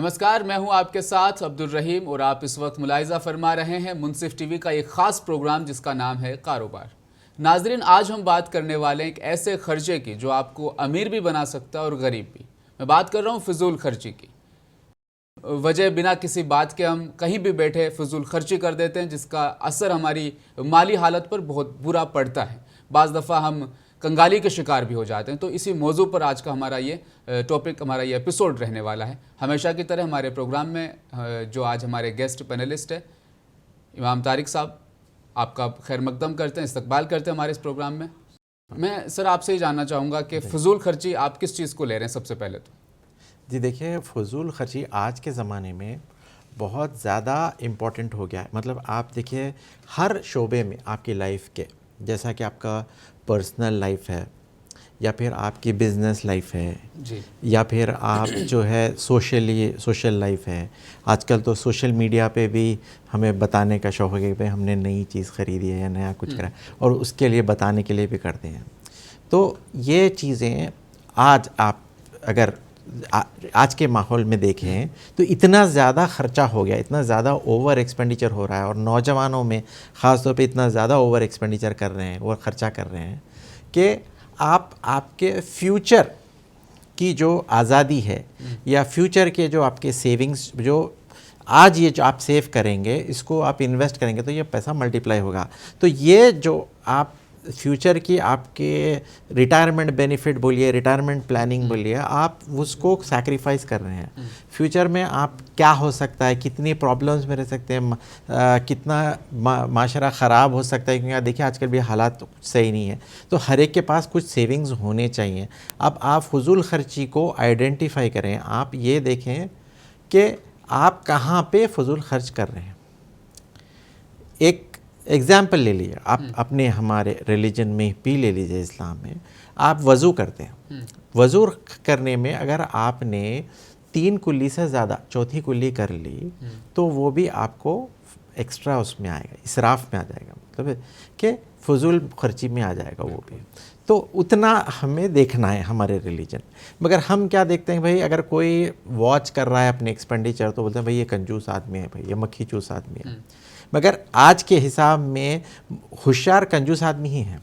नमस्कार, मैं हूं आपके साथ अब्दुल रहीम और आप इस वक्त मुलाहिजा फरमा रहे हैं मुनसिफ टीवी का एक खास प्रोग्राम जिसका नाम है कारोबार। नाजरीन, आज हम बात करने वाले हैं एक ऐसे खर्चे की जो आपको अमीर भी बना सकता है और गरीब भी। मैं बात कर रहा हूं फिजूल खर्ची की। वजह बिना किसी बात के हम कहीं भी बैठे फिजूल खर्ची कर देते हैं, जिसका असर हमारी माली हालत पर बहुत बुरा पड़ता है। बाज़ दफ़ा हम कंगाली के शिकार भी हो जाते हैं। तो इसी मौजू पर आज का हमारा ये टॉपिक, हमारा ये एपिसोड रहने वाला है। हमेशा की तरह हमारे प्रोग्राम में जो आज हमारे गेस्ट पैनलिस्ट है इमाम तारिक साहब, आपका खैर मकदम करते हैं, इस्तकबाल करते हैं हमारे इस प्रोग्राम में। मैं सर आपसे ही जानना चाहूँगा कि फ़िजूल खर्ची आप किस चीज़ को ले रहे हैं सबसे पहले तो? जी देखिए, फ़िजूल खर्ची आज के ज़माने में बहुत ज़्यादा इम्पॉर्टेंट हो गया है। मतलब आप देखिए हर शोबे में आपकी लाइफ के, जैसा कि आपका पर्सनल लाइफ है या फिर आपकी बिज़नेस लाइफ है जी, या फिर आप जो है सोशल लाइफ है। आजकल तो सोशल मीडिया पे भी हमें बताने का शौक़ है कि भाई हमने नई चीज़ ख़रीदी है या नया कुछ करा है, और उसके लिए बताने के लिए भी करते हैं। तो ये चीज़ें आज आप अगर आज के माहौल में देखें तो इतना ज़्यादा ख़र्चा हो गया, इतना ज़्यादा ओवर एक्सपेंडिचर हो रहा है, और नौजवानों में ख़ास तौर पे इतना ज़्यादा ओवर एक्सपेंडिचर कर रहे हैं, ओवर ख़र्चा कर रहे हैं कि आपके फ्यूचर की जो आज़ादी है या फ्यूचर के जो आपके सेविंग्स, जो आज ये जो आप सेव करेंगे, इसको आप इन्वेस्ट करेंगे तो ये पैसा मल्टीप्लाई होगा। तो ये जो आप फ्यूचर की आपके रिटायरमेंट बेनिफिट बोलिए, रिटायरमेंट प्लानिंग बोलिए, आप उसको सैक्रिफाइस कर रहे हैं। फ्यूचर में आप क्या हो सकता है, कितनी प्रॉब्लम्स में रह सकते हैं, कितना माशरा ख़राब हो सकता है, क्योंकि देखिए आजकल भी हालात सही नहीं है। तो हर एक के पास कुछ सेविंग्स होने चाहिए। अब आप फजूल खर्ची को आइडेंटिफाई करें, आप ये देखें कि आप कहाँ पे फजूल खर्च कर रहे हैं। एक एग्ज़ाम्पल ले लीजिए, आप अपने हमारे रिलीजन में भी ले लीजिए, इस्लाम में आप वज़ू करते हैं। वज़ू करने में अगर आपने 3 कुल्ली से ज़्यादा चौथी कुल्ली कर ली तो वो भी आपको एक्स्ट्रा उसमें आएगा, इसराफ में आ जाएगा, मतलब कि फजूल खर्ची में आ जाएगा वो भी। तो उतना हमें देखना है हमारे रिलीजन। मगर हम क्या देखते हैं भाई, अगर कोई वॉच कर रहा है अपने एक्सपेंडिचर तो बोलते हैं भाई ये कंजूस आदमी है, भाई ये मक्खी चूस आदमी है। मगर आज के हिसाब में होशियार कंजूस आदमी ही हैं।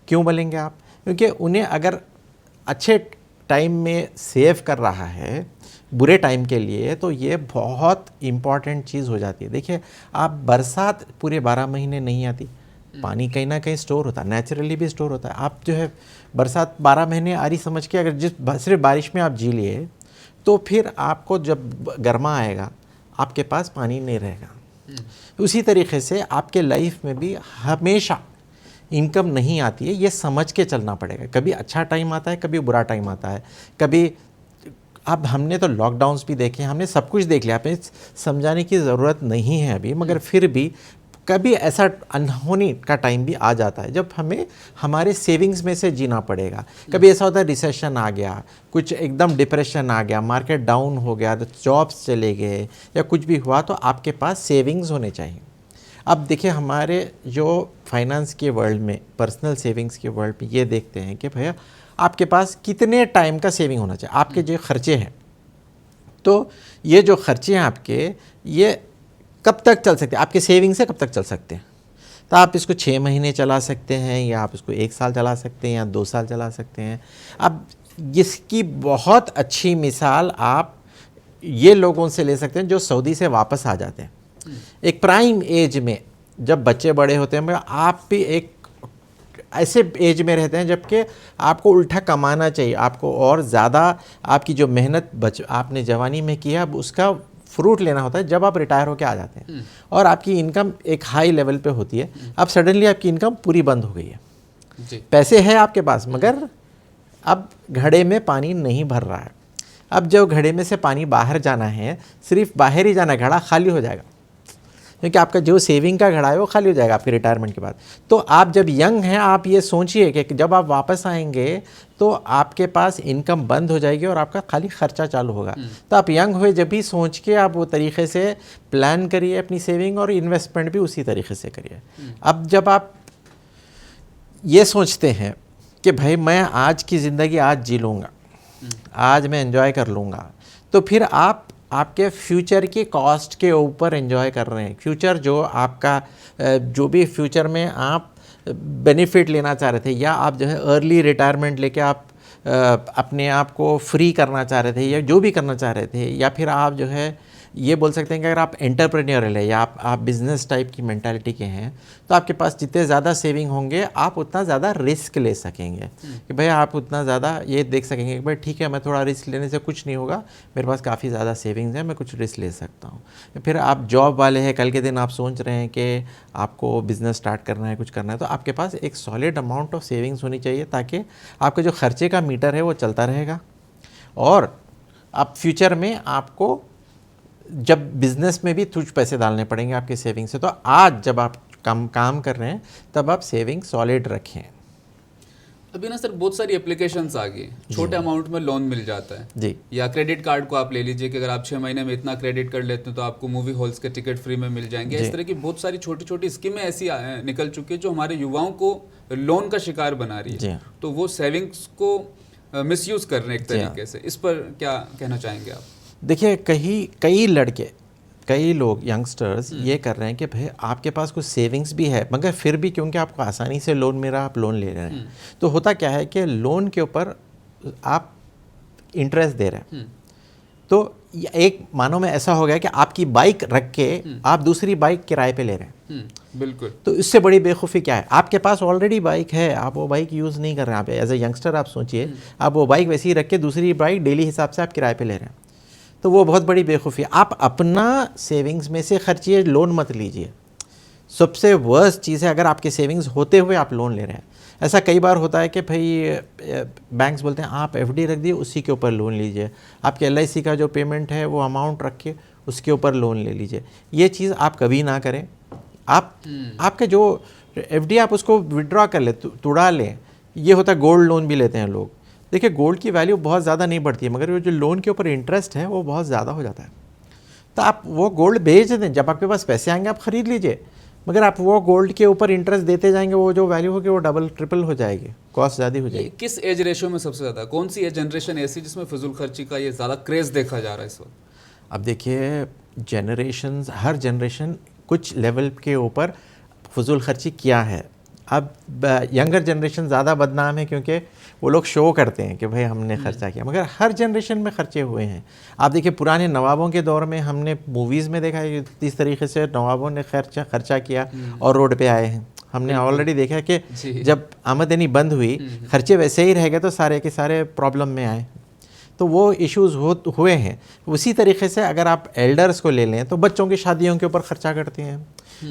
क्यों बोलेंगे आप? क्योंकि उन्हें अगर अच्छे टाइम में सेव कर रहा है बुरे टाइम के लिए, तो ये बहुत इम्पॉर्टेंट चीज़ हो जाती है। देखिए, आप बरसात पूरे 12 महीने नहीं आती, पानी कहीं ना कहीं स्टोर होता है, नेचुरली भी स्टोर होता है। आप जो है बरसात 12 महीने आ रही समझ के अगर सिर्फ बारिश में आप जी लिए, तो फिर आपको जब गर्मा आएगा आपके पास पानी नहीं रहेगा। उसी तरीके से आपके लाइफ में भी हमेशा इनकम नहीं आती है, ये समझ के चलना पड़ेगा। कभी अच्छा टाइम आता है, कभी बुरा टाइम आता है, कभी अब हमने तो लॉकडाउन्स भी देखे, हमने सब कुछ देख लिया, पे समझाने की ज़रूरत नहीं है अभी। मगर फिर भी कभी ऐसा अनहोनी का टाइम भी आ जाता है जब हमें हमारे सेविंग्स में से जीना पड़ेगा। कभी ऐसा होता है रिसेशन आ गया, कुछ एकदम डिप्रेशन आ गया, मार्केट डाउन हो गया, तो जॉब्स चले गए या कुछ भी हुआ, तो आपके पास सेविंग्स होने चाहिए। अब देखिए, हमारे जो फाइनेंस के वर्ल्ड में, पर्सनल सेविंग्स के वर्ल्ड में ये देखते हैं कि भैया आपके पास कितने टाइम का सेविंग होना चाहिए। आपके जो खर्चे हैं, तो ये जो खर्चे हैं आपके, ये कब तक चल सकते हैं, आपके सेविंग से कब तक चल सकते हैं। तो आप इसको 6 महीने चला सकते हैं, या आप इसको 1 साल चला सकते हैं, या 2 साल चला सकते हैं। अब इसकी बहुत अच्छी मिसाल आप ये लोगों से ले सकते हैं जो सऊदी से वापस आ जाते हैं। एक प्राइम एज में जब बच्चे बड़े होते हैं, आप भी एक ऐसे एज में रहते हैं जबकि आपको उल्टा कमाना चाहिए, आपको और ज़्यादा आपकी जो मेहनत आपने जवानी में किया, अब उसका फ्रूट लेना होता है जब आप रिटायर होकर आ जाते हैं और आपकी इनकम एक हाई लेवल पे होती है। अब सडनली आपकी इनकम पूरी बंद हो गई है जी। पैसे हैं आपके पास, मगर अब घड़े में पानी नहीं भर रहा है। अब जब घड़े में से पानी बाहर जाना है, सिर्फ बाहर ही जाना है, घड़ा खाली हो जाएगा, क्योंकि आपका जो सेविंग का घड़ा है वो खाली हो जाएगा आपके रिटायरमेंट के बाद। तो आप जब यंग हैं, आप ये सोचिए कि जब आप वापस आएंगे तो आपके पास इनकम बंद हो जाएगी और आपका खाली खर्चा चालू होगा। तो आप यंग हुए जब भी सोच के आप वो तरीके से प्लान करिए अपनी सेविंग, और इन्वेस्टमेंट भी उसी तरीके से करिए। अब जब आप ये सोचते हैं कि भाई मैं आज की ज़िंदगी आज जी लूँगा, आज मैं एंजॉय कर लूँगा, तो फिर आप आपके फ्यूचर की कॉस्ट के ऊपर एंजॉय कर रहे हैं। फ्यूचर जो आपका जो भी फ्यूचर में आप बेनिफिट लेना चाह रहे थे, या आप जो है अर्ली रिटायरमेंट लेके आप अपने आप को फ्री करना चाह रहे थे, या जो भी करना चाह रहे थे, या फिर आप जो है ये बोल सकते हैं कि अगर आप एंटरप्रेन्योरल है या आप बिज़नेस टाइप की मेंटालिटी के हैं, तो आपके पास जितने ज़्यादा सेविंग होंगे आप उतना ज़्यादा रिस्क ले सकेंगे। कि भाई आप उतना ज़्यादा ये देख सकेंगे कि भाई ठीक है, मैं थोड़ा रिस्क लेने से कुछ नहीं होगा, मेरे पास काफ़ी ज़्यादा सेविंग्स है, मैं कुछ रिस्क ले सकता हूँ। फिर आप जॉब वाले हैं, कल के दिन आप सोच रहे हैं कि आपको बिज़नेस स्टार्ट करना है, कुछ करना है, तो आपके पास एक सॉलिड अमाउंट ऑफ सेविंग्स होनी चाहिए, ताकि आपका जो खर्चे का मीटर है वो चलता रहेगा। और आप फ्यूचर में आपको जब बिज़नेस में भी कुछ पैसे डालने पड़ेंगे आपके सेविंग से, तो आज जब आप काम कर रहे हैं तब आप सेविंग सॉलिड रखें। अभी ना सर बहुत सारी एप्लीकेशंस आ गई, छोटे अमाउंट में लोन मिल जाता है जी। या क्रेडिट कार्ड को आप ले लीजिए कि अगर आप 6 महीने में इतना क्रेडिट कर लेते हैं तो आपको मूवी हॉल्स के टिकट फ्री में मिल जाएंगे। इस तरह की बहुत सारी छोटी छोटी स्कीमें ऐसी निकल चुकी है जो हमारे युवाओं को लोन का शिकार बना रही है। तो वो सेविंग्स को मिसयूज कर रहे हैं एक तरीके से। इस पर क्या कहना चाहेंगे आप? देखिए, कई लोग यंगस्टर्स ये कर रहे हैं कि भाई आपके पास कुछ सेविंग्स भी है, मगर फिर भी क्योंकि आपको आसानी से लोन मिल रहा है, आप लोन ले रहे हैं। तो होता क्या है कि लोन के ऊपर आप इंटरेस्ट दे रहे हैं, तो एक मानो में ऐसा हो गया कि आपकी बाइक रख के आप दूसरी बाइक किराए पे ले रहे हैं। बिल्कुल। तो इससे बड़ी बेवकूफ़ी क्या है? आपके पास ऑलरेडी बाइक है, आप वो बाइक यूज़ नहीं कर रहे हैं। आप एज ए यंगस्टर आप सोचिए, आप वो बाइक वैसे ही रख के दूसरी बाइक डेली हिसाब से आप किराए पे ले रहे हैं, तो वो बहुत बड़ी बेवकूफ़ी है। आप अपना सेविंग्स में से खर्चिए, लोन मत लीजिए। सबसे वर्स्ट चीज़ है अगर आपके सेविंग्स होते हुए आप लोन ले रहे हैं। ऐसा कई बार होता है कि भाई बैंक्स बोलते हैं आप एफडी रख दिए, उसी के ऊपर लोन लीजिए। आपके एलआईसी का जो पेमेंट है वो अमाउंट रख के उसके ऊपर लोन ले लीजिए। ये चीज़ आप कभी ना करें। आप आपके जो एफडी आप उसको विड्रॉ कर ले, तुड़ा लें। ये होता है गोल्ड लोन भी लेते हैं लोग। देखिए, गोल्ड की वैल्यू बहुत ज़्यादा नहीं बढ़ती है, मगर वो जो लोन के ऊपर इंटरेस्ट है वो बहुत ज़्यादा हो जाता है। तो आप वो गोल्ड बेच दें, जब आपके पास पैसे आएंगे आप ख़रीद लीजिए, मगर आप वो गोल्ड के ऊपर इंटरेस्ट देते जाएंगे, वो जो वैल्यू होगी वो डबल ट्रिपल हो जाएगी, कॉस्ट ज़्यादा हो जाएगी। किस एज रेशियो में सबसे ज़्यादा, कौन सी एज जनरेशन ऐसी जिसमें फिजूल खर्ची का ये ज़्यादा क्रेज़ देखा जा रहा है इस वक्त? अब देखिए, हर जनरेशन कुछ लेवल के ऊपर फजूल खर्ची किया है। अब यंगर जनरेशन ज़्यादा बदनाम है क्योंकि वो लोग शो करते हैं कि भाई हमने खर्चा किया, मगर हर जनरेशन में खर्चे हुए हैं। आप देखिए, पुराने नवाबों के दौर में हमने मूवीज़ में देखा है कि इस तरीके से नवाबों ने खर्चा किया और रोड पे आए हैं। हमने ऑलरेडी देखा है कि जब आमदनी बंद हुई, खर्चे वैसे ही रह गए तो सारे के सारे प्रॉब्लम में आए। तो वो इश्यूज़ हुए हैं। उसी तरीके से अगर आप एल्डर्स को ले लें तो बच्चों की शादियों के ऊपर खर्चा करते हैं,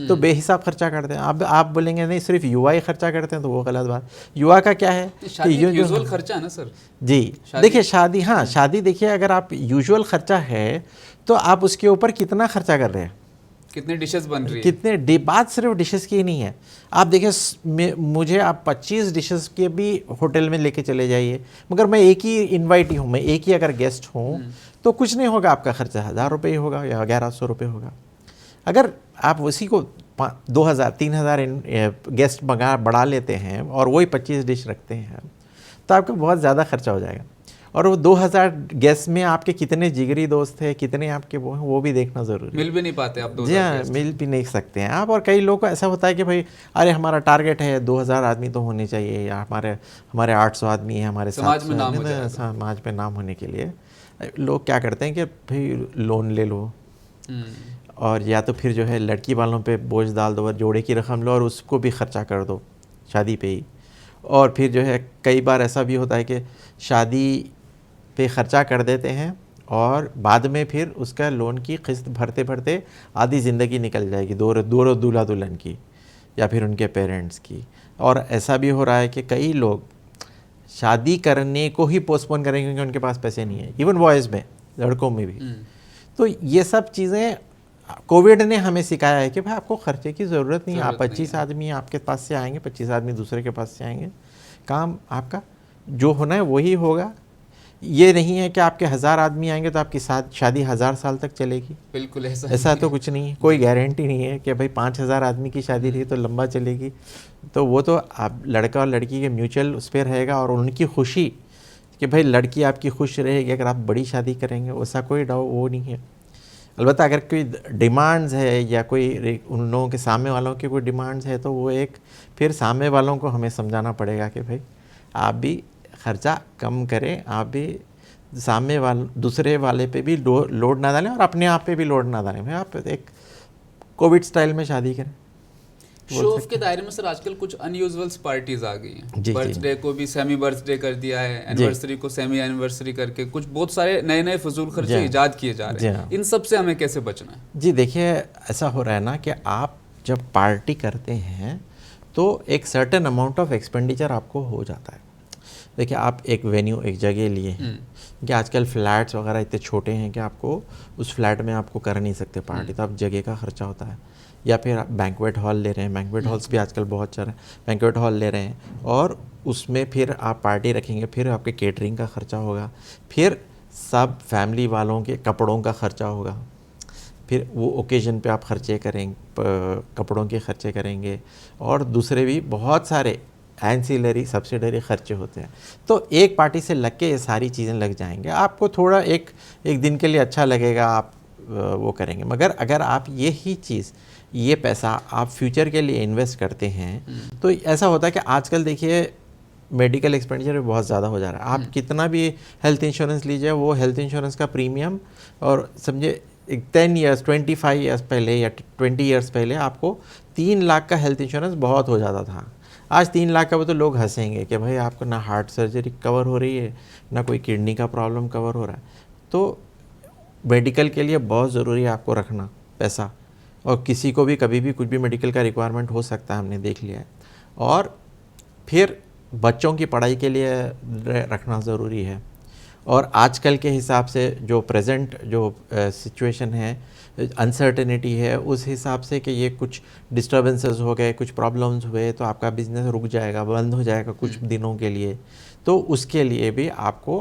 तो बेहिसाब खर्चा करते हैं। अब आप बोलेंगे नहीं सिर्फ युवा ही खर्चा करते हैं, तो वो गलत बात। युवा का क्या है कि यूजुअल खर्चा है ना सर जी। देखिए, शादी देखिए, अगर आप यूजुअल खर्चा है तो आप उसके ऊपर कितना खर्चा कर रहे हैं, कितने डिशेस बन रही है, कितने बात सिर्फ डिशेस की नहीं है। आप देखिए, मुझे आप 25 डिशेस के भी होटल में लेके चले जाइए, मगर मैं एक ही इन्वाइटी हूँ, मैं एक ही अगर गेस्ट हूँ, तो कुछ नहीं होगा, आपका खर्चा 1000 रुपये ही होगा या 1100 रुपये होगा। अगर आप उसी को 2000-3000 गेस्ट बढ़ा लेते हैं और वही 25 डिश रखते हैं, तो आपका बहुत ज़्यादा खर्चा हो जाएगा। और वो 2000 गेस्ट में आपके कितने जिगरी दोस्त हैं, कितने आपके वो भी देखना ज़रूरी है। मिल भी नहीं पाते आप 2000 जी हाँ, मिल भी नहीं सकते हैं आप। और कई लोगों को ऐसा होता है कि भाई अरे हमारा टारगेट है 2000 आदमी तो होने चाहिए, या हमारे 800 आदमी हैं, हमारे समाज में नाम समाज में नाम होने के लिए लोग क्या करते हैं कि भाई लोन ले लो, और या तो फिर जो है लड़की वालों पे बोझ डाल दो और जोड़े की रकम लो और उसको भी खर्चा कर दो शादी पे ही। और फिर जो है कई बार ऐसा भी होता है कि शादी पे ख़र्चा कर देते हैं और बाद में फिर उसका लोन की किस्त भरते भरते आधी ज़िंदगी निकल जाएगी, दो दूल्हा दुल्हन की या फिर उनके पेरेंट्स की। और ऐसा भी हो रहा है कि कई लोग शादी करने को ही पोस्टपोन करेंगे क्योंकि उनके पास पैसे नहीं है, इवन बॉयज़ में, लड़कों में भी। तो ये सब चीज़ें कोविड ने हमें सिखाया है कि भाई आपको खर्चे की ज़रूरत नहीं है। आप 25 आदमी आपके पास से आएंगे, 25 आदमी दूसरे के पास से आएंगे, काम आपका जो होना है वही होगा। ये नहीं है कि आपके 1000 आदमी आएंगे तो आपकी शादी 1000 साल तक चलेगी। बिल्कुल ऐसा तो कुछ नहीं है, कोई गारंटी नहीं है कि भाई 5000 आदमी की शादी रही तो लंबा चलेगी। तो वो तो आप लड़का और लड़की के म्यूचुअल उस पर रहेगा और उनकी खुशी कि भाई लड़की आपकी खुश रहेगी अगर आप बड़ी शादी करेंगे, वैसा कोई डाउट वो नहीं है। अलबत्ता अगर कोई डिमांड्स है या कोई उन लोगों के सामने वालों की कोई डिमांड्स है तो वो एक फिर सामने वालों को हमें समझाना पड़ेगा कि भाई आप भी ख़र्चा कम करें, आप भी सामने दूसरे वाले पे भी लोड ना डालें और अपने आप पे भी लोड ना डालें। भाई आप एक कोविड स्टाइल में शादी करें। शो ऑफ के दायरे में सर आजकल कुछ अनयूजुअल पार्टीज आ गई हैं। बर्थडे को भी सेमी बर्थडे कर दिया है, एनिवर्सरी को सेमी एनिवर्सरी करके कुछ बहुत सारे नए नए फजूल खर्चे इजाद किए जा रहे हैं। इन सब से हमें कैसे बचना है? जी देखिए, ऐसा हो रहा है ना कि आप जब पार्टी करते हैं तो एक सर्टेन अमाउंट ऑफ एक्सपेंडिचर आपको हो जाता है। देखिए, आप एक वेन्यू एक जगह लिए हैं कि आजकल फ्लैट्स वगैरह इतने छोटे हैं कि आपको उस फ्लैट में आपको कर नहीं सकते पार्टी, तो आप जगह का खर्चा होता है। या फिर आप बैंक्वेट हॉल ले रहे हैं, बैंक्वेट हॉल्स भी आजकल बहुत चल रहे हैं, बैंक्वेट हॉल ले रहे हैं और उसमें फिर आप पार्टी रखेंगे, फिर आपके केटरिंग का खर्चा होगा, फिर सब फैमिली वालों के कपड़ों का खर्चा होगा, फिर वो ओकेजन पे आप खर्चे करेंगे, कपड़ों के खर्चे करेंगे और दूसरे भी बहुत सारे एंसिलरी सब्सिडरी खर्चे होते हैं। तो एक पार्टी से लग के ये सारी चीज़ें लग जाएंगे, आपको थोड़ा एक दिन के लिए अच्छा लगेगा, आप वो करेंगे। मगर अगर आप यही चीज़ ये पैसा आप फ्यूचर के लिए इन्वेस्ट करते हैं तो ऐसा होता है कि आजकल देखिए मेडिकल एक्सपेंडिचर भी बहुत ज़्यादा हो जा रहा है। आप कितना भी हेल्थ इंश्योरेंस लीजिए, वो हेल्थ इंश्योरेंस का प्रीमियम और समझे 10 ईयर्स 25 ईयर्स पहले या 20 ईयर्स पहले आपको 3 लाख का हेल्थ इंश्योरेंस बहुत हो जाता था। आज 3 लाख का वो तो लोग हंसेंगे कि भाई आपको ना हार्ट सर्जरी कवर हो रही है, ना कोई किडनी का प्रॉब्लम कवर हो रहा है। तो मेडिकल के लिए बहुत ज़रूरी है आपको रखना पैसा, और किसी को भी कभी भी कुछ भी मेडिकल का रिक्वायरमेंट हो सकता है, हमने देख लिया है। और फिर बच्चों की पढ़ाई के लिए रखना ज़रूरी है। और आजकल के हिसाब से जो प्रेजेंट जो सिचुएशन है, अनसर्टेनिटी है, उस हिसाब से कि ये कुछ डिस्टर्बेंसेस हो गए, कुछ प्रॉब्लम्स हुए तो आपका बिजनेस रुक जाएगा, बंद हो जाएगा कुछ दिनों के लिए, तो उसके लिए भी आपको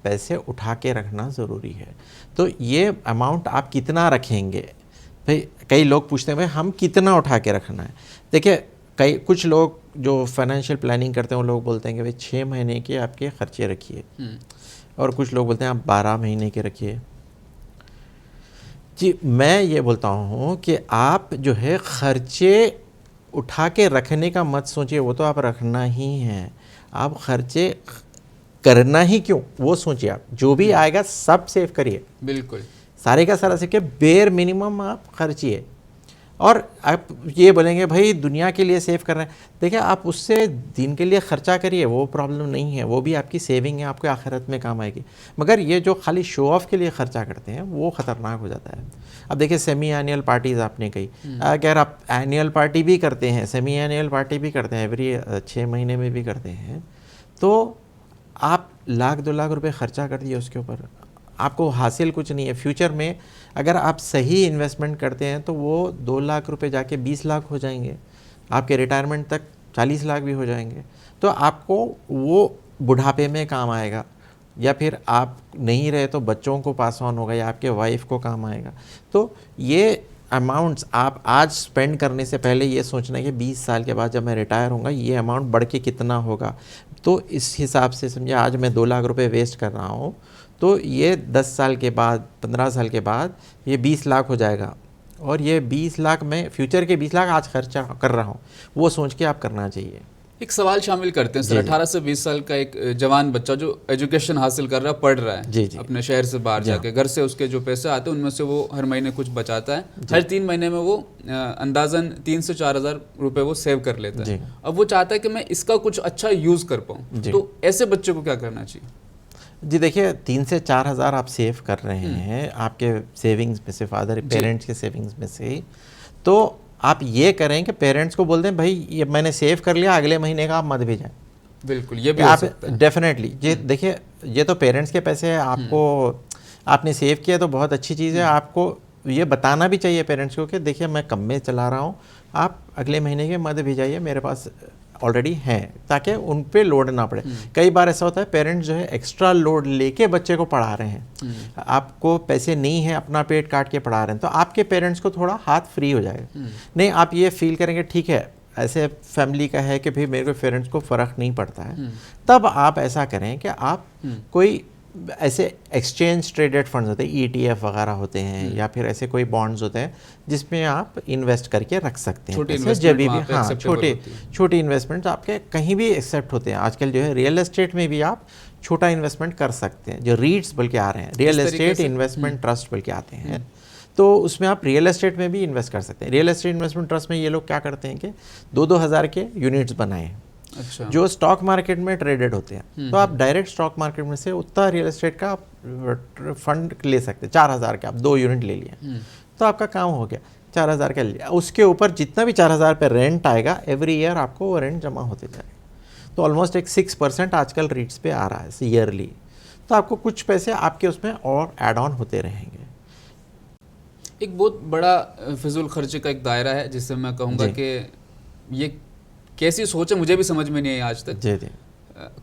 पैसे उठा के रखना ज़रूरी है। तो ये अमाउंट आप कितना रखेंगे, भाई कई लोग पूछते हैं भाई हम कितना उठा के रखना है। देखिए कुछ लोग जो फाइनेंशियल प्लानिंग करते हैं वो लोग बोलते हैं कि भाई 6 महीने के आपके खर्चे रखिए, और कुछ लोग बोलते हैं आप 12 महीने के रखिए। जी मैं ये बोलता हूँ कि आप जो है खर्चे उठा के रखने का मत सोचिए, वो तो आप रखना ही है। आप खर्चे करना ही क्यों वो सोचिए, आप जो भी आएगा सब सेव करिए, बिल्कुल सारे का सारा सीखे, बेयर मिनिमम आप खर्चिए। और आप ये बोलेंगे भाई दुनिया के लिए सेव कर रहे हैं, देखिए आप उससे दिन के लिए ख़र्चा करिए, वो प्रॉब्लम नहीं है, वो भी आपकी सेविंग है, आपके आखिरत में काम आएगी। मगर ये जो खाली शो ऑफ के लिए ख़र्चा करते हैं वो ख़तरनाक हो जाता है। अब देखिए सेमी एनुअल पार्टीज़ आपने कही, अगर आप एनुअल पार्टी भी करते हैं, सेमी एनुअल पार्टी भी करते हैं, एवरी 6 महीने में भी करते हैं, तो आप 1-2 लाख रुपए ख़र्चा कर दिए उसके ऊपर, आपको हासिल कुछ नहीं है। फ्यूचर में अगर आप सही इन्वेस्टमेंट करते हैं तो वो 2 लाख रुपए जाके 20 लाख हो जाएंगे, आपके रिटायरमेंट तक 40 लाख भी हो जाएंगे। तो आपको वो बुढ़ापे में काम आएगा, या फिर आप नहीं रहे तो बच्चों को पास ऑन होगा, या आपके वाइफ को काम आएगा। तो ये अमाउंट्स आप आज स्पेंड करने से पहले ये सोचना है कि 20 साल के बाद जब मैं रिटायर होऊंगा ये अमाउंट बढ़ के कितना होगा। तो इस हिसाब से समझिए आज मैं 2 लाख रुपए वेस्ट कर रहा हूँ, तो ये 10 साल के बाद 15 साल के बाद ये 20 लाख हो जाएगा, और ये 20 लाख मैं फ्यूचर के 20 लाख आज खर्चा कर रहा हूँ, वो सोच के आप करना चाहिए। एक सवाल शामिल करते हैं सर, 18 से 20 साल का एक जवान बच्चा जो एजुकेशन हासिल कर रहा है, पढ़ रहा है अपने शहर से बाहर जाके, घर से उसके जो पैसे आते हैं उनमें से वो हर महीने कुछ बचाता है, हर 3 महीने में वो अंदाजन 3 से 4 हज़ार रुपए वो सेव कर लेता है। अब वो चाहता है कि मैं इसका कुछ अच्छा यूज़ कर पाऊँ, तो ऐसे बच्चे को क्या करना चाहिए? जी देखिए 3 से 4 हज़ार आप सेव कर रहे हैं आपके सेविंग्स में से, फादर पेरेंट्स के सेविंग्स में से, तो आप ये करें कि पेरेंट्स को बोल दें भाई ये मैंने सेव कर लिया, अगले महीने का आप मत भेजें। बिल्कुल, ये भी हो सकता है। डेफिनेटली ये देखिए ये तो पेरेंट्स के पैसे हैं, आपको आपने सेव किया तो बहुत अच्छी चीज़ है। आपको ये बताना भी चाहिए पेरेंट्स को कि देखिए मैं कम में चला रहा हूँ, आप अगले महीने के मत भेजाइए, मेरे पास ऑलरेडी हैं, ताकि उन पे लोड ना पड़े। कई बार ऐसा होता है पेरेंट्स जो है एक्स्ट्रा लोड लेके बच्चे को पढ़ा रहे हैं, आपको पैसे नहीं है, अपना पेट काट के पढ़ा रहे हैं, तो आपके पेरेंट्स को थोड़ा हाथ फ्री हो जाएगा। नहीं, आप ये फील करेंगे ठीक है ऐसे फैमिली का है कि भाई मेरे को पेरेंट्स को फ़र्क नहीं पड़ता है, तब आप ऐसा करें कि आप कोई ऐसे एक्सचेंज ट्रेडेड फंड्स होते हैं, ETF वगैरह होते हैं, या फिर ऐसे कोई बॉन्ड्स होते हैं जिसमें आप इन्वेस्ट करके रख सकते हैं पैसे जब भी। हाँ, छोटे इन्वेस्टमेंट्स आपके कहीं भी एक्सेप्ट होते हैं। आजकल जो है रियल एस्टेट में भी आप छोटा इन्वेस्टमेंट कर सकते हैं, जो रीट्स बल्कि आ रहे हैं, रियल एस्टेट इन्वेस्टमेंट ट्रस्ट बल्कि आते हैं, तो उसमें आप रियल एस्टेट में भी इन्वेस्ट कर सकते हैं। रियल एस्टेट इन्वेस्टमेंट ट्रस्ट में ये लोग क्या करते हैं कि 2-2 हज़ार के यूनिट्स बनाए हैं, अच्छा, जो स्टॉक मार्केट में ट्रेडेड होते हैं। तो आप डायरेक्ट स्टॉक मार्केट में से उतना रियल एस्टेट का फंड ले सकते हैं। 4,000 के आप 2 यूनिट ले लिए, तो आपका काम हो गया, 4,000 का ले लिया। उसके ऊपर जितना भी 4,000 पे रेंट आएगा, एवरी ईयर आपको वो रेंट जमा होते जाएगा। तो ऑलमोस्ट एक 6% आजकल रीट्स पे आ रहा है ईयरली। तो आपको कुछ पैसे आपके उसमें और ऐड ऑन होते रहेंगे। एक बहुत बड़ा फिजूल खर्चे का एक दायरा है, जिससे मैं कहूँगा कि ये कैसी सोच है मुझे भी समझ में नहीं आई आज तक। जी जी।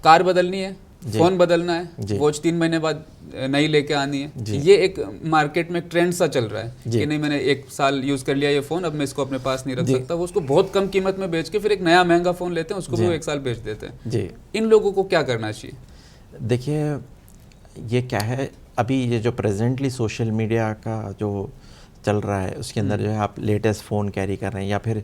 कार बदलनी है, फ़ोन बदलना है, वॉच 3 महीने बाद नई लेके आनी है। ये एक मार्केट में ट्रेंड सा चल रहा है कि नहीं, मैंने 1 साल यूज़ कर लिया ये फ़ोन, अब मैं इसको अपने पास नहीं रख सकता। वो उसको बहुत कम कीमत में बेच के फिर एक नया महंगा फ़ोन लेते हैं, उसको भी 1 साल बेच देते हैं। जी, इन लोगों को क्या करना चाहिए? देखिए, ये क्या है, अभी ये जो प्रेजेंटली सोशल मीडिया का जो चल रहा है उसके अंदर जो है आप लेटेस्ट फ़ोन कैरी कर रहे हैं, या फिर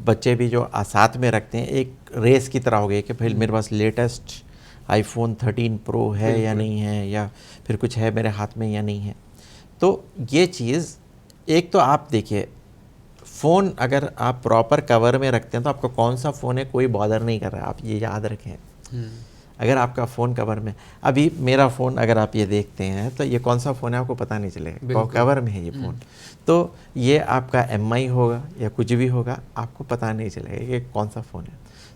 बच्चे भी जो साथ में रखते हैं, एक रेस की तरह हो गई कि भाई मेरे पास लेटेस्ट iPhone 13 Pro है या नहीं है, या फिर कुछ है मेरे हाथ में या नहीं है। तो ये चीज़, एक तो आप देखिए, फ़ोन अगर आप प्रॉपर कवर में रखते हैं तो आपका कौन सा फ़ोन है कोई बॉदर नहीं कर रहा है, आप ये याद रखें। अगर आपका फ़ोन कवर में, अभी मेरा फ़ोन अगर आप ये देखते हैं तो ये कौन सा फ़ोन है आपको पता नहीं चलेगा, कवर में है ये फ़ोन। तो ये आपका MI होगा या कुछ भी होगा, आपको पता नहीं चलेगा कि कौन सा फ़ोन है।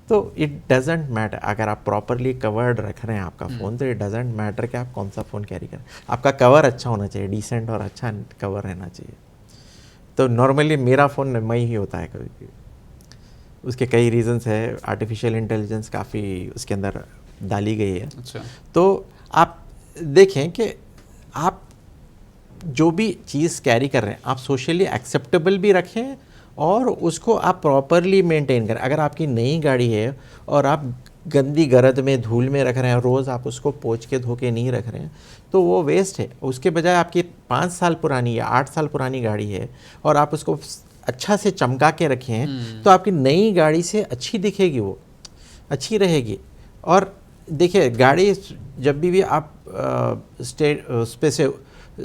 तो इट डजेंट मैटर, अगर आप प्रॉपरली कवर्ड रख रहे हैं आपका फ़ोन, तो इट डजेंट मैटर कि आप कौन सा फ़ोन कैरी करें, आपका कवर अच्छा होना चाहिए, डिसेंट और अच्छा कवर रहना चाहिए। तो नॉर्मली मेरा फ़ोन MI ही होता है कभी भी। उसके कई रीजंस है, आर्टिफिशियल इंटेलिजेंस काफ़ी उसके अंदर डाली गई है। अच्छा। तो आप देखें कि आप जो भी चीज़ कैरी कर रहे हैं आप सोशली एक्सेप्टेबल भी रखें और उसको आप प्रॉपरली मेंटेन करें। अगर आपकी नई गाड़ी है और आप गंदी गरद में धूल में रख रहे हैं, रोज़ आप उसको पोंछ के धो के नहीं रख रहे हैं, तो वो वेस्ट है। उसके बजाय आपकी 5 साल पुरानी या 8 साल पुरानी गाड़ी है और आप उसको अच्छा से चमका के रखें, तो आपकी नई गाड़ी से अच्छी दिखेगी, वो अच्छी रहेगी। और देखिए, गाड़ी जब भी आप उस पे से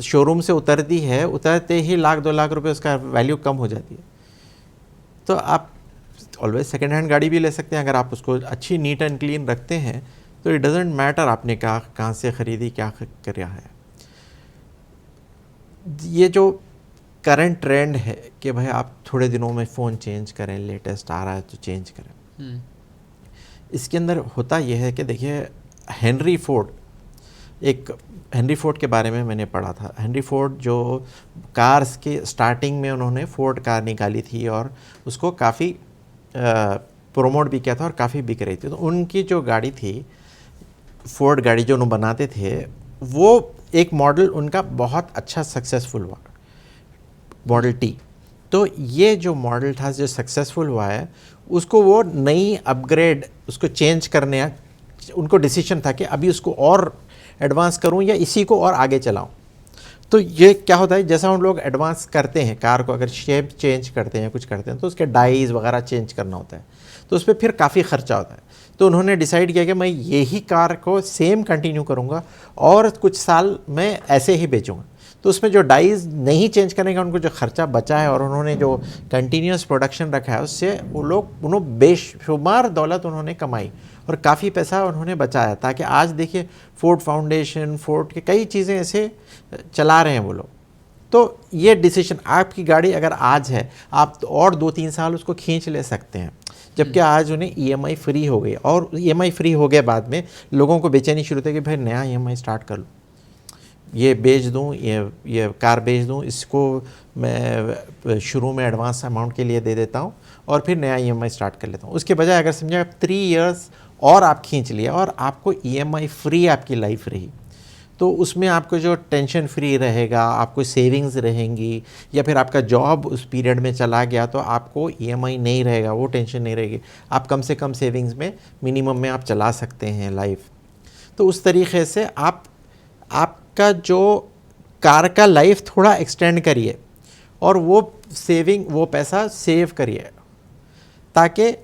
शोरूम से उतरती है, उतरते ही 1-2 लाख रुपए उसका वैल्यू कम हो जाती है। तो आप ऑलवेज सेकेंड हैंड गाड़ी भी ले सकते हैं, अगर आप उसको अच्छी नीट एंड क्लीन रखते हैं तो इट डजेंट मैटर आपने कहाँ से ख़रीदी, क्या कर रहा है। ये जो करंट ट्रेंड है कि भाई आप थोड़े दिनों में फ़ोन चेंज करें, लेटेस्ट आ रहा है तो चेंज करें, इसके अंदर होता यह है कि देखिए, हेनरी फोर्ड के बारे में मैंने पढ़ा था। हेनरी फोर्ड जो कार्स के स्टार्टिंग में उन्होंने फोर्ड कार निकाली थी और उसको काफ़ी प्रोमोट भी किया था और काफ़ी बिक रही थी। तो उनकी जो गाड़ी थी, फोर्ड गाड़ी जो उन्होंने बनाते थे, वो एक मॉडल उनका बहुत अच्छा सक्सेसफुल हुआ, मॉडल T। तो ये जो मॉडल था जो सक्सेसफुल हुआ है, उसको वो नई अपग्रेड उसको चेंज करने, उनको डिसीजन था कि अभी उसको और एडवांस करूं या इसी को और आगे चलाऊं। तो ये क्या होता है, जैसा हम लोग एडवांस करते हैं कार को, अगर शेप चेंज करते हैं, कुछ करते हैं, तो उसके डाइज वगैरह चेंज करना होता है, तो उस पर फिर काफ़ी खर्चा होता है। तो उन्होंने डिसाइड किया कि मैं यही कार को सेम कंटिन्यू करूँगा और कुछ साल मैं ऐसे ही बेचूँगा। तो उसमें जो डाइज नहीं चेंज करने का उनको जो खर्चा बचा है और उन्होंने जो कंटिन्यूस प्रोडक्शन रखा है, उससे वो लोग उन्होंने बेशुमार दौलत उन्होंने कमाई और काफ़ी पैसा उन्होंने बचाया, ताकि आज देखिए फोर्ड फाउंडेशन, फोर्ड के कई चीज़ें ऐसे चला रहे हैं वो लोग। तो ये डिसीजन, आपकी गाड़ी अगर आज है, आप और 2-3 साल उसको खींच ले सकते हैं, जबकि आज उन्हें EMI फ्री हो गई। और EMI फ्री हो गए, बाद में लोगों को बेचैनी शुरू होती है कि भाई नया EMI स्टार्ट कर लूँ, ये बेच दूँ, ये कार बेच दूँ, इसको मैं शुरू में एडवांस अमाउंट के लिए दे देता हूँ और फिर नया EMI स्टार्ट कर लेता हूँ। उसके बजाय अगर समझे आप 3 इयर्स और आप खींच लिया और आपको EMI फ्री आपकी लाइफ रही, तो उसमें आपको जो टेंशन फ्री रहेगा, आपको सेविंग्स रहेंगी, या फिर आपका जॉब उस पीरियड में चला गया तो आपको ईएमआई नहीं रहेगा, वो टेंशन नहीं रहेगी, आप कम से कम सेविंग्स में मिनिमम में आप चला सकते हैं लाइफ। तो उस तरीके से आपका जो कार का लाइफ थोड़ा एक्सटेंड करिए और वो पैसा सेव करिए, ताकि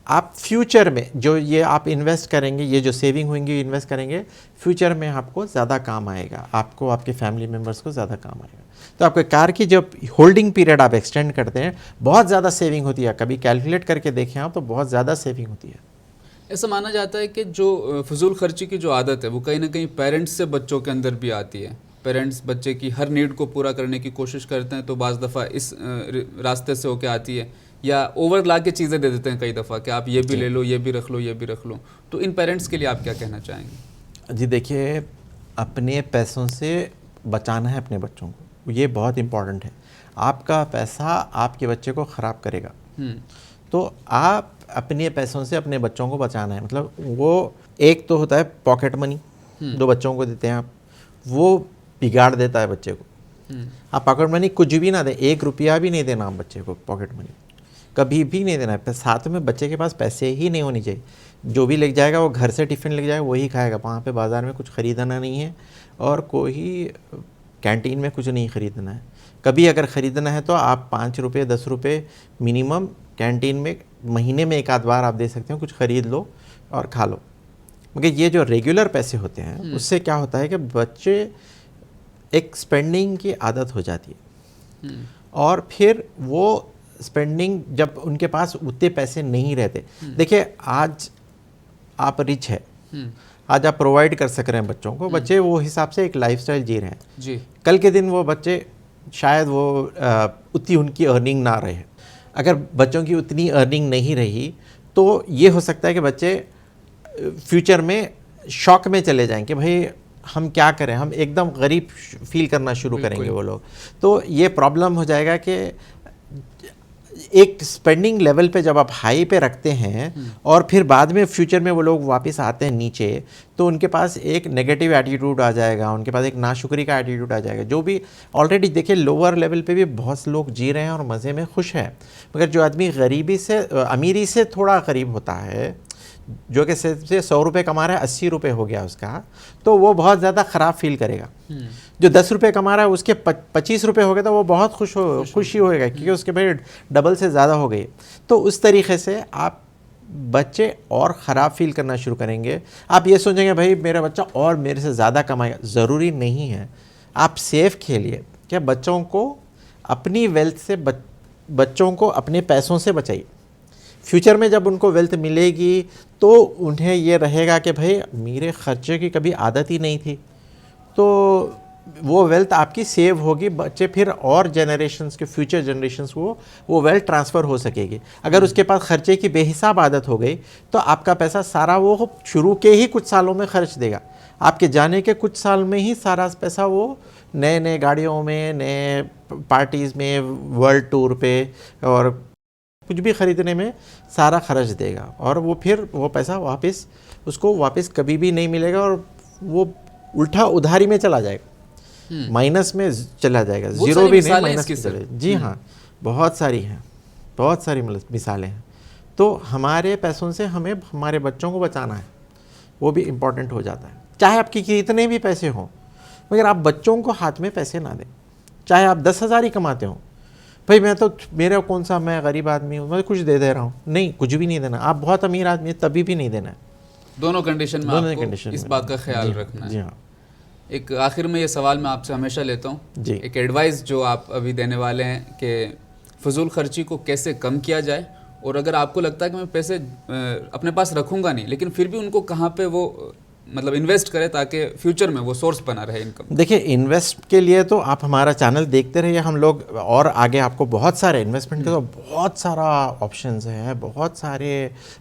आप फ्यूचर में जो ये आप इन्वेस्ट करेंगे, ये जो सेविंग होंगी इन्वेस्ट करेंगे, फ्यूचर में आपको ज़्यादा काम आएगा, आपको आपके फैमिली मेम्बर्स को ज़्यादा काम आएगा। तो आपके कार की जब होल्डिंग पीरियड आप एक्सटेंड करते हैं, बहुत ज़्यादा सेविंग होती है। कभी कैलकुलेट करके देखें आप तो बहुत ज़्यादा सेविंग होती है। ऐसा माना जाता है कि जो फजूल खर्ची की जो आदत है वो कहीं ना कहीं पेरेंट्स से बच्चों के अंदर भी आती है। पेरेंट्स बच्चे की हर नीड को पूरा करने की कोशिश करते हैं, तो बाज़ दफ़ा इस रास्ते से होके आती है, या ओवर ला के चीज़ें दे देते हैं कई दफ़ा कि आप ये भी ले लो, ये भी रख लो, ये भी रख लो। तो इन पेरेंट्स के लिए आप क्या कहना चाहेंगे? जी देखिए, अपने पैसों से बचाना है अपने बच्चों को, ये बहुत इम्पॉर्टेंट है। आपका पैसा आपके बच्चे को ख़राब करेगा, तो आप अपने पैसों से अपने बच्चों को बचाना है। मतलब वो एक तो होता है पॉकेट मनी, जो बच्चों को देते हैं आप, वो बिगाड़ देता है बच्चे को। आप पॉकेट मनी कुछ भी ना दें, 1 रुपया भी नहीं देना आप बच्चे को, पॉकेट मनी कभी भी नहीं देना है। साथ में बच्चे के पास पैसे ही नहीं होने चाहिए। जो भी ले जाएगा वो घर से टिफ़िन ले जाएगा, वही खाएगा। वहाँ पे बाज़ार में कुछ ख़रीदना नहीं है और कोई कैंटीन में कुछ नहीं ख़रीदना है। कभी अगर ख़रीदना है तो आप 5 रुपये 10 रुपये मिनिमम कैंटीन में महीने में 1 आध बार आप दे सकते हो, कुछ ख़रीद लो और खा लो। मगर ये जो रेगुलर पैसे होते हैं उससे क्या होता है कि बच्चे एक स्पेंडिंग की आदत हो जाती है, और फिर वो स्पेंडिंग जब उनके पास उतने पैसे नहीं रहते। देखिए, आज आप रिच है, आज आप प्रोवाइड कर सक रहे हैं बच्चों को, बच्चे वो हिसाब से एक लाइफस्टाइल जी रहे हैं जी। कल के दिन वो बच्चे शायद वो उतनी उनकी अर्निंग ना रहे। अगर बच्चों की उतनी अर्निंग नहीं रही तो ये हो सकता है कि बच्चे फ्यूचर में शॉक में चले जाएं कि भाई हम क्या करें, हम एकदम गरीब फील करना शुरू करेंगे वो लोग। तो ये प्रॉब्लम हो जाएगा कि एक स्पेंडिंग लेवल पे जब आप हाई पे रखते हैं और फिर बाद में फ्यूचर में वो लोग वापस आते हैं नीचे, तो उनके पास एक नेगेटिव एटीट्यूड आ जाएगा, उनके पास एक नाशुक्री का एटीट्यूड आ जाएगा। जो भी ऑलरेडी देखिए लोअर लेवल पे भी बहुत से लोग जी रहे हैं और मज़े में खुश हैं, मगर जो आदमी गरीबी से अमीरी से थोड़ा करीब होता है, जो कि से 100 रुपये कमा रहा है 80 रुपये हो गया उसका, तो वो बहुत ज़्यादा ख़राब फील करेगा। जो 10 रुपये कमा रहा है उसके 25 रुपये हो गए तो वो बहुत खुशी होएगा, क्योंकि उसके भाई डबल से ज़्यादा हो गई। तो उस तरीके से आप बच्चे और ख़राब फील करना शुरू करेंगे। आप ये सोचेंगे भाई मेरा बच्चा और मेरे से ज़्यादा कमाएगा, ज़रूरी नहीं है। आप सेफ खेलिए, क्या बच्चों को अपनी वेल्थ से बच्चों को अपने पैसों से बचाइए। फ्यूचर में जब उनको वेल्थ मिलेगी तो उन्हें ये रहेगा कि भाई मेरे खर्चे की कभी आदत ही नहीं थी, तो वो वेल्थ आपकी सेव होगी। बच्चे फिर और जनरेशन्स के फ्यूचर जनरेशन्स को वो वेल्थ ट्रांसफ़र हो सकेगी। अगर उसके पास खर्चे की बेहिसाब आदत हो गई तो आपका पैसा सारा वो शुरू के ही कुछ सालों में खर्च देगा। आपके जाने के कुछ साल में ही सारा पैसा वो नए नए गाड़ियों में, नए पार्टीज़ में, वर्ल्ड टूर पे और कुछ भी ख़रीदने में सारा खर्च देगा, और वो फिर वो पैसा उसको वापस कभी भी नहीं मिलेगा और वो उल्टा उधारी में चला जाएगा, माइनस में चला जाएगा, ज़ीरो भी नहीं, माइनस में चले। जी हाँ, बहुत सारी हैं, बहुत सारी मिसालें हैं। तो हमारे पैसों से हमें हमारे बच्चों को बचाना है, वो भी इम्पॉर्टेंट हो जाता है। चाहे आपके कितने भी पैसे हों, मगर आप बच्चों को हाथ में पैसे ना दें। चाहे आप 10,000 ही कमाते हों, भाई मैं तो मेरा कौन सा, मैं गरीब आदमी हूँ, मैं कुछ दे रहा हूँ, नहीं, कुछ भी नहीं देना। आप बहुत अमीर आदमी है तभी भी नहीं देना है। दोनों कंडीशन में आपको इस बात का ख्याल रखना है। जी हाँ। एक आखिर में ये सवाल मैं आपसे हमेशा लेता हूँ जी, एक एडवाइस जो आप अभी देने वाले हैं कि फजूल खर्ची को कैसे कम किया जाए, और अगर आपको लगता है कि मैं पैसे अपने पास रखूँगा नहीं, लेकिन फिर भी उनको कहाँ पे वो मतलब इन्वेस्ट करें ताकि फ्यूचर में वो सोर्स बना रहे इनकम। देखिए, इन्वेस्ट के लिए तो आप हमारा चैनल देखते रहिए, हम लोग और आगे आपको बहुत सारे इन्वेस्टमेंट के तो बहुत सारा ऑप्शंस हैं, बहुत सारे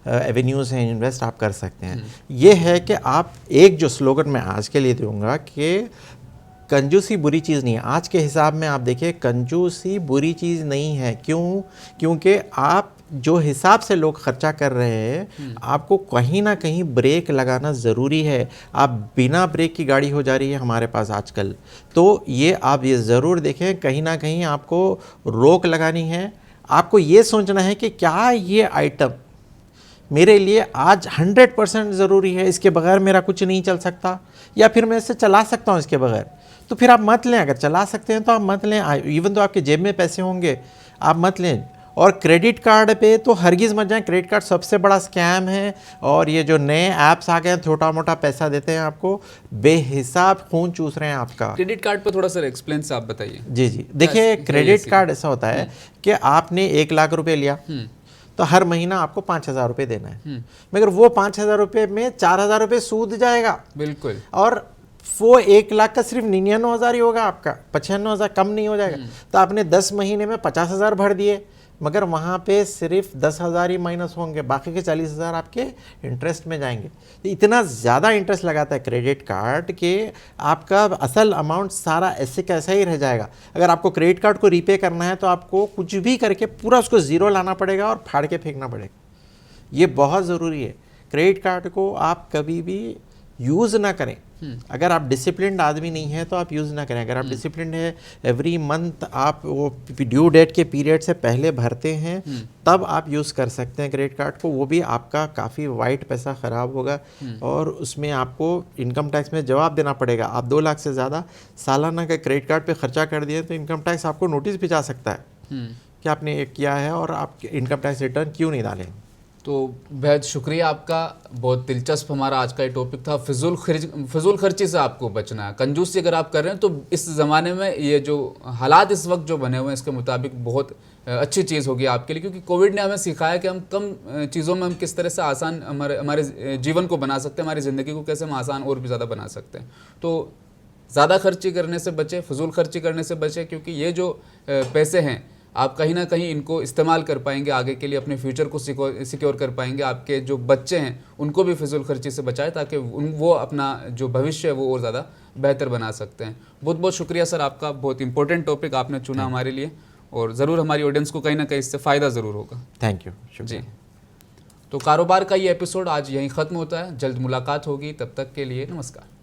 एवेन्यूज़ हैं, इन्वेस्ट आप कर सकते हैं। ये है कि आप एक जो स्लोगन मैं आज के लिए दूंगा कि कंजूसी बुरी चीज़ नहीं है। आज के हिसाब में आप देखिए, कंजूसी बुरी चीज़ नहीं है। क्यों? क्योंकि आप जो हिसाब से लोग खर्चा कर रहे हैं, आपको कहीं ना कहीं ब्रेक लगाना ज़रूरी है। आप बिना ब्रेक की गाड़ी हो जा रही है हमारे पास आजकल, तो ये आप ये ज़रूर देखें, कहीं ना कहीं आपको रोक लगानी है। आपको ये सोचना है कि क्या ये आइटम मेरे लिए आज 100% ज़रूरी है, इसके बगैर मेरा कुछ नहीं चल सकता, या फिर मैं इसे चला सकता हूँ इसके बगैर। तो फिर आप मत लें। अगर चला सकते हैं तो आप मत लें, इवन तो आपके जेब में पैसे होंगे आप मत लें। और क्रेडिट कार्ड पे तो हरगिज़ मत जाएं। क्रेडिट कार्ड सबसे बड़ा स्कैम है। और ये जो नए ऐप्स आ गए हैं, छोटा मोटा पैसा देते हैं आपको, बेहिसाब खून चूस रहे हैं आपका। क्रेडिट कार्ड पर थोड़ा सा एक्सप्लेन से आप बताइए। जी जी, देखिए क्रेडिट कार्ड ऐसा होता है कि आपने 1 लाख रुपए लिया तो हर महीना आपको 5,000 रुपये देना है, मगर वो 5,000 रुपये में 4,000 रुपये सूद जाएगा। बिल्कुल। और वो 1 लाख का सिर्फ 99,000 ही होगा आपका, 95,000 कम नहीं हो जाएगा। तो आपने 10 महीने में 50,000 भर दिए, मगर वहाँ पे सिर्फ 10,000 ही माइनस होंगे, बाकी के 40,000 आपके इंटरेस्ट में जाएंगे। तो इतना ज़्यादा इंटरेस्ट लगाता है क्रेडिट कार्ड कि आपका असल अमाउंट सारा ऐसे कैसा ही रह जाएगा। अगर आपको क्रेडिट कार्ड को रीपे करना है तो आपको कुछ भी करके पूरा उसको ज़ीरो लाना पड़ेगा और फाड़ के फेंकना पड़ेगा। ये बहुत ज़रूरी है। क्रेडिट कार्ड को आप कभी भी यूज़ ना करें। अगर आप डिसिप्लिन्ड आदमी नहीं है तो आप यूज़ ना करें। अगर आप डिसिप्लिन्ड है, एवरी मंथ आप वो ड्यू डेट के पीरियड से पहले भरते हैं, तब आप यूज़ कर सकते हैं क्रेडिट कार्ड को। वो भी आपका काफ़ी वाइट पैसा ख़राब होगा और उसमें आपको इनकम टैक्स में जवाब देना पड़ेगा। आप 2 लाख से ज़्यादा सालाना का क्रेडिट कार्ड पे खर्चा कर दिए तो इनकम टैक्स आपको नोटिस भी जा सकता है कि आपने ये किया है और आप इनकम टैक्स रिटर्न क्यों नहीं डालें। तो बेहद शुक्रिया आपका। बहुत दिलचस्प हमारा आज का ये टॉपिक था। फिजूल खर्ची से आपको बचना है। कंजूसी अगर आप कर रहे हैं तो इस ज़माने में ये जो हालात इस वक्त जो बने हुए हैं इसके मुताबिक बहुत अच्छी चीज़ होगी आपके लिए, क्योंकि कोविड ने हमें सिखाया कि हम कम चीज़ों में हम किस तरह से आसान हमारे जीवन को बना सकते हैं, हमारी ज़िंदगी को कैसे हम आसान और भी ज़्यादा बना सकते हैं। तो ज़्यादा खर्ची करने से बचें, फिजूल खर्ची करने से बचें, क्योंकि ये जो पैसे हैं आप कहीं ना कहीं इनको इस्तेमाल कर पाएंगे आगे के लिए, अपने फ्यूचर को सिक्योर कर पाएंगे। आपके जो बच्चे हैं उनको भी फिजूल खर्ची से बचाएं ताकि वो अपना जो भविष्य है वो और ज़्यादा बेहतर बना सकते हैं। बहुत बहुत शुक्रिया सर आपका। बहुत इंपॉर्टेंट टॉपिक आपने चुना हमारे लिए और ज़रूर हमारी ऑडियंस को कहीं ना कहीं इससे फ़ायदा ज़रूर होगा। थैंक यू जी। तो कारोबार का ये एपिसोड आज यहीं ख़त्म होता है। जल्द मुलाकात होगी, तब तक के लिए नमस्कार।